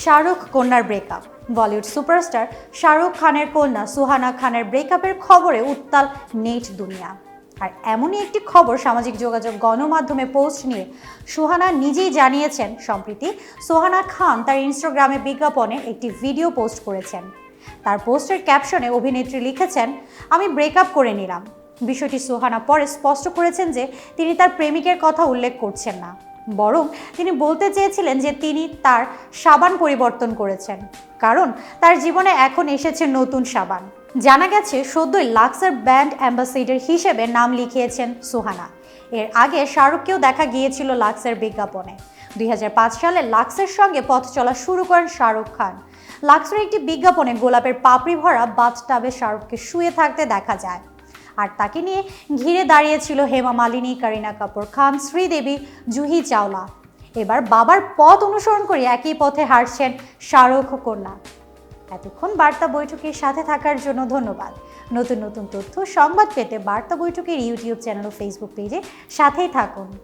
শাহরুখ কন্যার breakup. Bollywood superstar Shahrukh খানের কন্যা সুহানা খানের ব্রেকআপের খবরে উত্তাল নেট দুনিয়া। আর এমনই একটি খবর সামাজিক যোগাযোগ গণমাধ্যমে পোস্ট নিয়ে সুহানা নিজেই জানিয়েছেন। সম্প্রতি সুহানা খান তার ইনস্টাগ্রামে বিজ্ঞাপনের একটি ভিডিও পোস্ট করেছেন। তার পোস্টের ক্যাপশনে অভিনেত্রী লিখেছেন, আমি ব্রেকআপ করে নিলাম। বিষয়টি সুহানা পরে স্পষ্ট করেছেন যে তিনি তার প্রেমিকের কথা উল্লেখ করছেন না, বরং তিনি বলতে চেয়েছিলেন যে তিনি তার সাবান পরিবর্তন করেছেন, কারণ তার জীবনে এখন এসেছে নতুন সাবান। জানা গেছে সদ্যই লাক্সার ব্র্যান্ড অ্যাম্বাসেডর হিসেবে নাম লিখিয়েছেন সুহানা। এর আগে শাহরুখকেও দেখা গিয়েছিল লাক্সের বিজ্ঞাপনে। 2005 সালে লাক্সের সঙ্গে পথ চলা শুরু করেন শাহরুখ খান। লাক্সের একটি বিজ্ঞাপনে গোলাপের পাপড়ি ভরা বাথটাবে শাহরুখকে শুয়ে থাকতে দেখা যায়, আর তাকে নিয়ে ঘিরে দাঁড়িয়েছিল হেমা মালিনী, করিনা কাপুর খান, শ্রীদেবী, জুহি চাওলা। এবার বাবার পথ অনুসরণ করে একই পথে হাঁটছেন শাহরুখ কন্যা। এতক্ষণ বার্তা বৈঠকের সাথে থাকার জন্য ধন্যবাদ। নতুন নতুন তথ্য সংবাদ পেতে বার্তা বৈঠকের ইউটিউব চ্যানেল ও ফেসবুক পেজে সাথেই থাকুন।